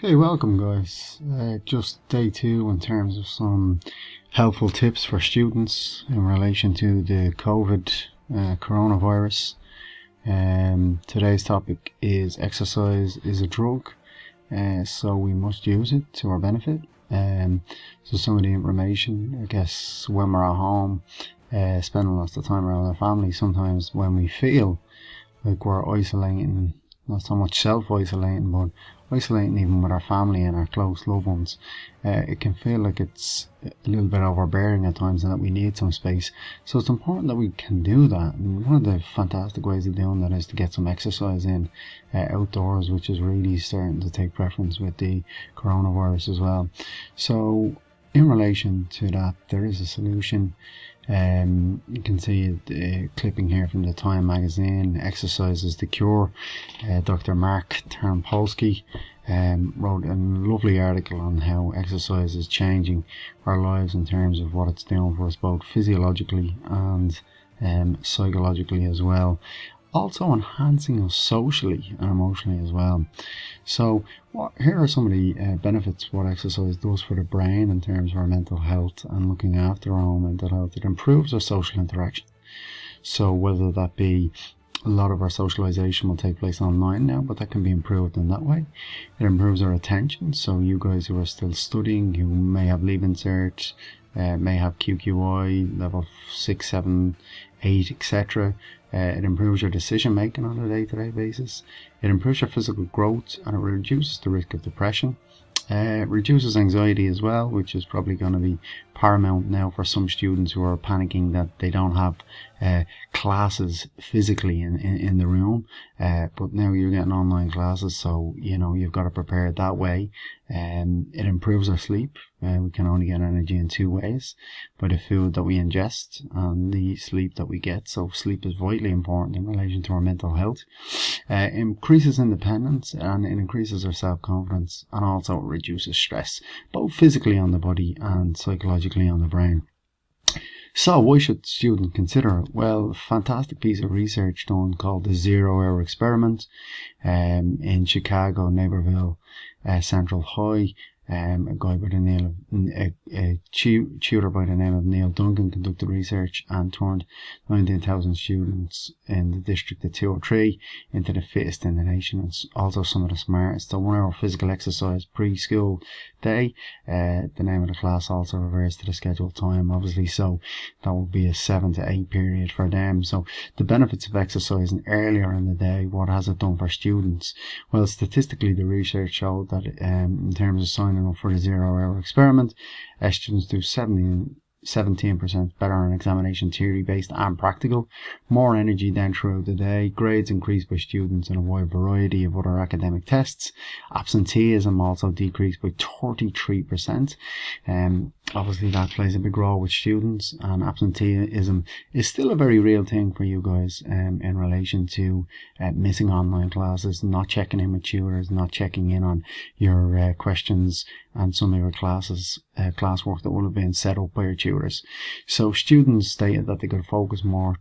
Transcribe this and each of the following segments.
Okay, welcome guys. Just day two in terms of some helpful tips for students in relation to the COVID coronavirus. Today's topic is exercise is a drug, so we must use it to our benefit. So some of the information, I guess, when we're at home, spending lots of time around our family, sometimes when we feel like we're isolating, not so much self-isolating, but isolating even with our family and our close loved ones, it can feel like it's a little bit overbearing at times and that we need some space. So it's important that we can do that. And one of the fantastic ways of doing that is to get some exercise in outdoors, which is really starting to take preference with the coronavirus as well. So in relation to that, there is a solution. You can see a clipping here from the Time magazine. Exercise is the cure. Dr. Mark Ternopolsky wrote a lovely article on how exercise is changing our lives in terms of what it's doing for us both physiologically and psychologically as well. Also enhancing us socially and emotionally as well. So here are some of the benefits what exercise does for the brain in terms of our mental health and looking after our own mental health. It improves our social interaction. So whether that be a lot of our socialization will take place online now, but that can be improved in that way. It improves our attention. So you guys who are still studying, who may have Leaving Cert, may have QQI, level 6, 7, 8, etc. It improves your decision making on a day-to-day basis. It improves your physical growth and it reduces the risk of depression. It reduces anxiety as well, which is probably going to be paramount now for some students who are panicking that they don't have classes physically in the room, but now you're getting online classes, so you've got to prepare it that way. It improves our sleep. We can only get energy in two ways: by the food that we ingest and the sleep that we get. So sleep is vitally important in relation to our mental health. It increases independence and it increases our self-confidence, and also it reduces stress, both physically on the body and psychologically on the brain. So why should students consider it? Well, a fantastic piece of research done called the 0 Hour Experiment in Chicago, Naperville Central High. A guy by the name of a tutor by the name of Neil Duncan conducted research and turned 19,000 students in the district of 203 into the fittest in the nation, and also some of the smartest. So 1 hour physical exercise pre-school day. The name of the class also refers to the scheduled time, obviously, so that would be a 7 to 8 period for them. So the benefits of exercising earlier in the day, what has it done for students? Well, statistically the research showed that in terms of signing up for the 0 Hour Experiment, students do 17% better on examination, theory based and practical, more energy then throughout the day, grades increased by students in a wide variety of other academic tests, absenteeism also decreased by 33%. Obviously that plays a big role with students, and absenteeism is still a very real thing for you guys in relation to missing online classes, not checking in with tutors, not checking in on your questions and some of your classwork that will have been set up by your tutors. So students stated that they could focus more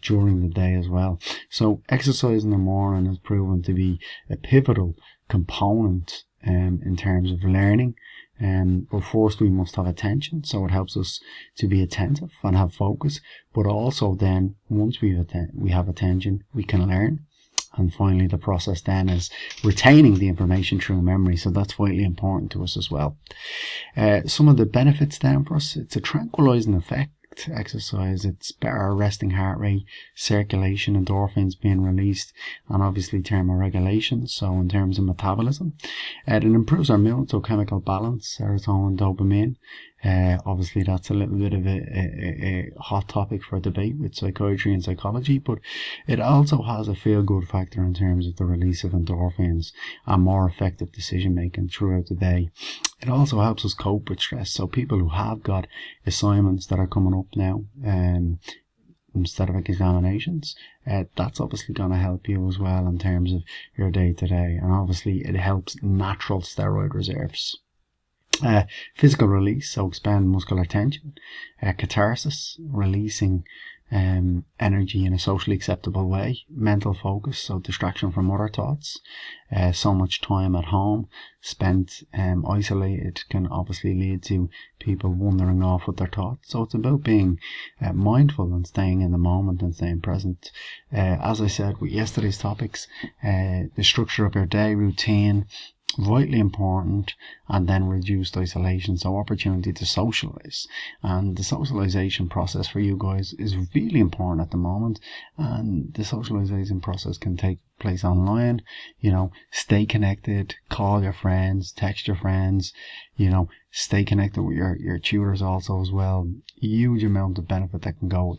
during the day as well. So exercise in the morning has proven to be a pivotal component in terms of learning. But first we must have attention, so it helps us to be attentive and have focus, but also then once we have attention, we can learn. And finally, the process then is retaining the information through memory, so that's vitally important to us as well. Some of the benefits then for us: it's a tranquilizing effect. Exercise, it's better resting heart rate, circulation, endorphins being released, and obviously thermoregulation, so in terms of metabolism. It improves our mood, so chemical balance, serotonin, dopamine. Obviously that's a little bit of a hot topic for debate with psychiatry and psychology, but it also has a feel-good factor in terms of the release of endorphins and more effective decision making throughout the day. It also helps us cope with stress, so people who have got assignments that are coming up now instead of examinations, that's obviously going to help you as well in terms of your day-to-day, and obviously it helps natural steroid reserves. Physical release, so expand muscular tension. Catharsis, releasing energy in a socially acceptable way, mental focus, so distraction from other thoughts. So much time at home spent isolated can obviously lead to people wandering off with their thoughts. So it's about being mindful and staying in the moment and staying present. As I said with yesterday's topics, the structure of your day routine, vitally important, and then reduced isolation, so opportunity to socialize. And the socialization process for you guys is really important at the moment, and the socialization process can take place online. Stay connected, call your friends, text your friends, stay connected with your tutors also as well. Huge amount of benefit that can go